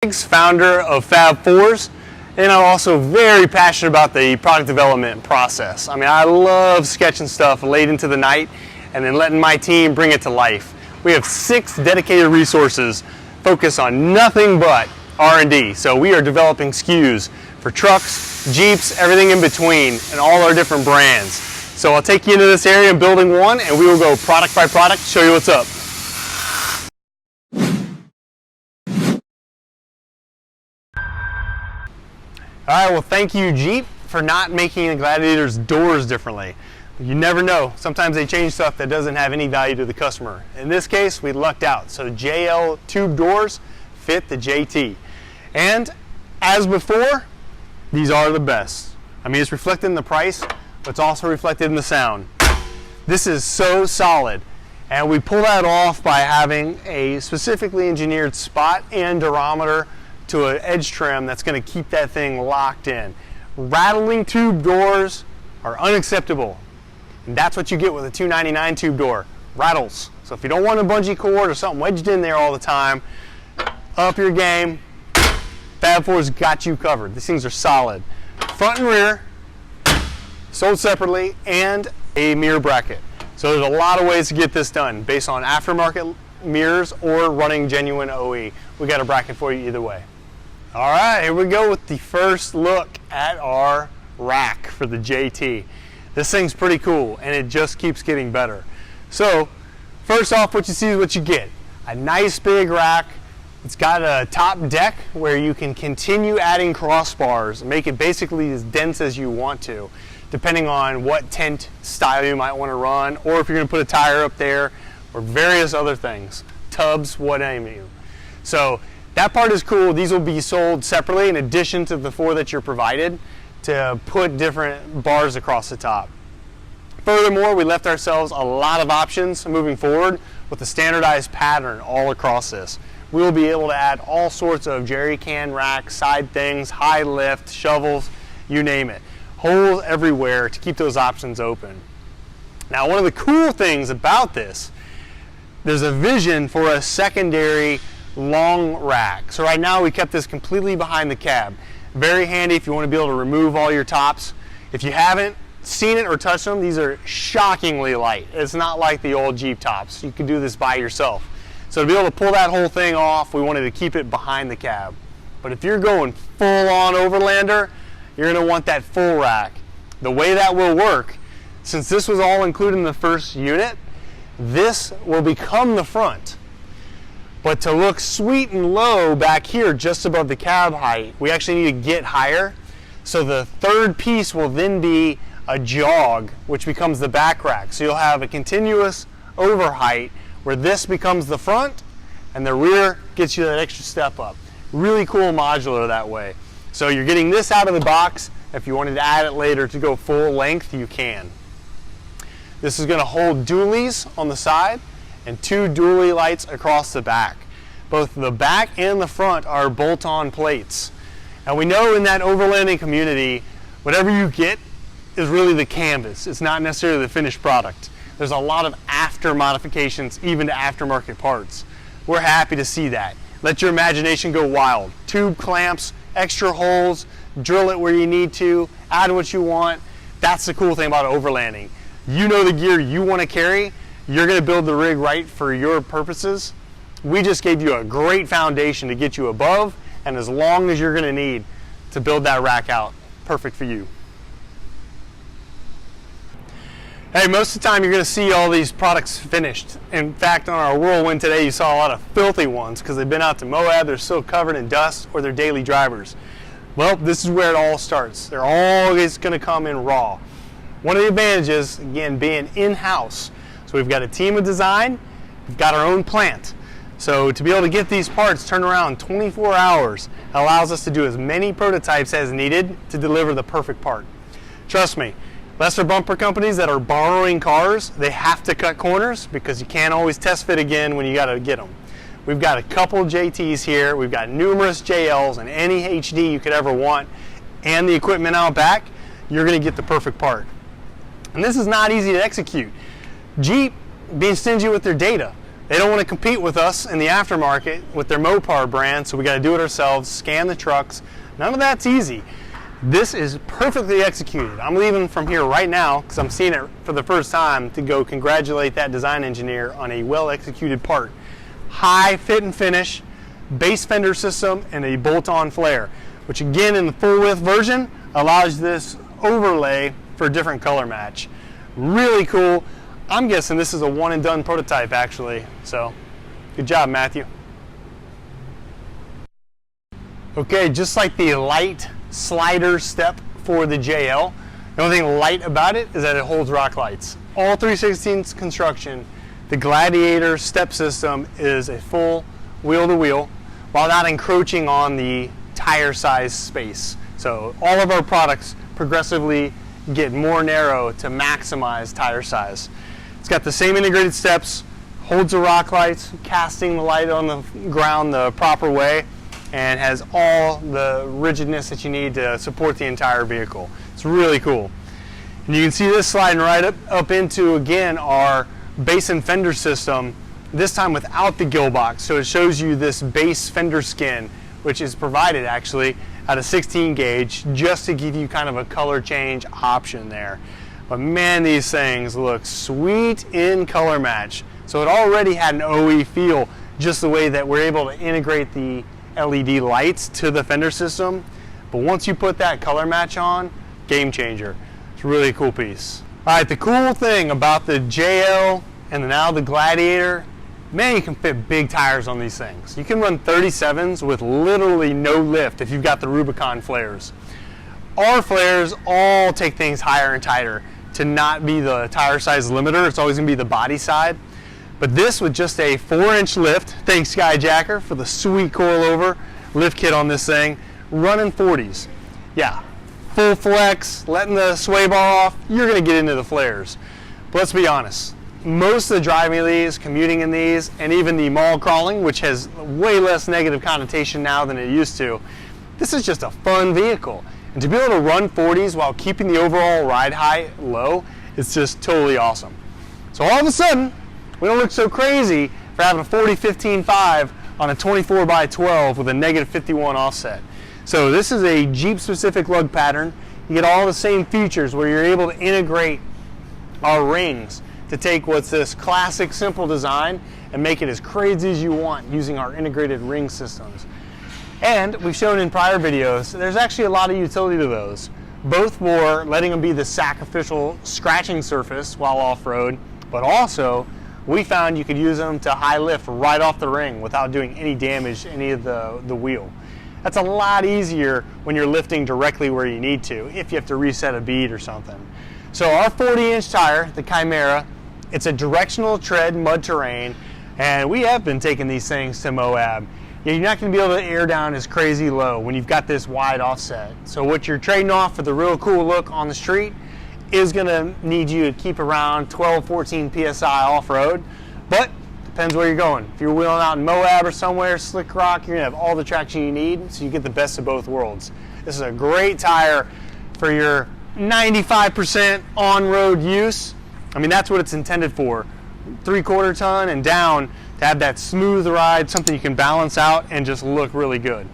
Higgs, founder of Fab Fours, and I'm also very passionate about the product development process. I mean, I love sketching stuff late into the night and then letting my team bring it to life. We have 6 dedicated resources focused on nothing but R&D. So we are developing SKUs for trucks, Jeeps, everything in between, and all our different brands. So I'll take you into this area and building one, and we will go product by product, show you what's up. All right, well, thank you, Jeep, for not making the Gladiator's doors differently. You never know. Sometimes they change stuff that doesn't have any value to the customer. In this case, we lucked out. So JL tube doors fit the JT. And as before, these are the best. I mean, it's reflected in the price, but it's also reflected in the sound. This is so solid. And we pull that off by having a specifically engineered spot and durometer to an edge trim that's going to keep that thing locked in. Rattling tube doors are unacceptable. And that's what you get with a $299 tube door. Rattles. So if you don't want a bungee cord or something wedged in there all the time, up your game. Fab Fours got you covered. These things are solid. Front and rear, sold separately, and a mirror bracket. So there's a lot of ways to get this done based on aftermarket mirrors or running genuine OE. We got a bracket for you either way. All right, here we go with the first look at our rack for the JT. This thing's pretty cool, and it just keeps getting better. So, first off, what you see is what you get. A nice big rack. It's got a top deck where you can continue adding crossbars and make it basically as dense as you want to, depending on what tent style you might want to run, or if you're going to put a tire up there, or various other things, tubs, what have you. So that part is cool. These will be sold separately in addition to the 4 that you're provided to put different bars across the top. Furthermore, we left ourselves a lot of options moving forward with a standardized pattern all across this. We will be able to add all sorts of jerry can racks, side things, high lift, shovels, you name it. Holes everywhere to keep those options open. Now, one of the cool things about this, there's a vision for a secondary long rack. So right now we kept this completely behind the cab. Very handy if you want to be able to remove all your tops. If you haven't seen it or touched them, these are shockingly light. It's not like the old Jeep tops. You can do this by yourself. So to be able to pull that whole thing off, we wanted to keep it behind the cab. But if you're going full on Overlander, you're going to want that full rack. The way that will work, since this was all included in the first unit, this will become the front. But to look sweet and low back here just above the cab height, we actually need to get higher. So the third piece will then be a jog, which becomes the back rack. So you'll have a continuous over height where this becomes the front and the rear gets you that extra step up. Really cool modular that way. So you're getting this out of the box. If you wanted to add it later to go full length, you can. This is going to hold dualies on the side and 2 dually lights across the back. Both the back and the front are bolt-on plates. And we know in that overlanding community, whatever you get is really the canvas. It's not necessarily the finished product. There's a lot of after modifications, even to aftermarket parts. We're happy to see that. Let your imagination go wild. Tube clamps, extra holes, drill it where you need to, add what you want. That's the cool thing about overlanding. You know the gear you want to carry. You're going to build the rig right for your purposes. We just gave you a great foundation to get you above and as long as you're going to need to build that rack out. Perfect for you. Hey, most of the time you're going to see all these products finished. In fact, on our Whirlwind today, you saw a lot of filthy ones because they've been out to Moab, they're still covered in dust, or they're daily drivers. Well, this is where it all starts. They're always going to come in raw. One of the advantages, again, being in-house. So we've got a team of design, we've got our own plant. So to be able to get these parts turned around 24 hours allows us to do as many prototypes as needed to deliver the perfect part. Trust me, lesser bumper companies that are borrowing cars, they have to cut corners because you can't always test fit again when you got to get them. We've got a couple JTs here, we've got numerous JLs and any HD you could ever want, and the equipment out back, you're going to get the perfect part. And this is not easy to execute. Jeep being stingy with their data. They don't want to compete with us in the aftermarket with their Mopar brand, so we got to do it ourselves, scan the trucks. None of that's easy. This is perfectly executed. I'm leaving from here right now because I'm seeing it for the first time to go congratulate that design engineer on a well-executed part. High fit and finish, base fender system, and a bolt-on flare, which again in the full width version allows this overlay for a different color match. Really cool. I'm guessing this is a one and done prototype actually, so good job, Matthew. Okay, just like the light slider step for the JL, the only thing light about it is that it holds rock lights. All 3/16 construction, the Gladiator step system is a full wheel-to-wheel while not encroaching on the tire size space. So all of our products progressively get more narrow to maximize tire size. It's got the same integrated steps, holds the rock lights, casting the light on the ground the proper way, and has all the rigidness that you need to support the entire vehicle. It's really cool. And you can see this sliding right up into, again, our base and fender system, this time without the gill box. So it shows you this base fender skin, which is provided actually at a 16 gauge, just to give you kind of a color change option there. But man, these things look sweet in color match. So it already had an OE feel, just the way that we're able to integrate the LED lights to the fender system. But once you put that color match on, game changer. It's a really cool piece. All right, the cool thing about the JL and now the Gladiator, man, you can fit big tires on these things. You can run 37s with literally no lift if you've got the Rubicon flares. Our flares all take things higher and tighter to not be the tire size limiter. It's always gonna be the body side. But this with just a 4-inch lift, thanks Skyjacker for the sweet coilover lift kit on this thing, running 40s. Yeah, full flex, letting the sway bar off, you're gonna get into the flares. But let's be honest, most of the driving of these, commuting in these, and even the mall crawling, which has way less negative connotation now than it used to, this is just a fun vehicle. And to be able to run 40s while keeping the overall ride height low, it's just totally awesome. So all of a sudden, we don't look so crazy for having a 40-15-5 on a 24x12 with a -51 offset. So this is a Jeep specific lug pattern. You get all the same features where you're able to integrate our rings to take what's this classic simple design and make it as crazy as you want using our integrated ring systems. And we've shown in prior videos, there's actually a lot of utility to those, both for letting them be the sacrificial scratching surface while off-road, but also we found you could use them to high lift right off the ring without doing any damage to any of the wheel. That's a lot easier when you're lifting directly where you need to, if you have to reset a bead or something. So our 40-inch tire, the Chimera, it's a directional tread mud terrain, and we have been taking these things to Moab. You're not going to be able to air down as crazy low when you've got this wide offset. So what you're trading off for the real cool look on the street is going to need you to keep around 12-14 psi off-road, but depends where you're going. If you're wheeling out in Moab or somewhere, slick rock, you're going to have all the traction you need, so you get the best of both worlds. This is a great tire for your 95% on-road use. I mean, that's what it's intended for. 3/4 ton and down to have that smooth ride, something you can balance out and just look really good.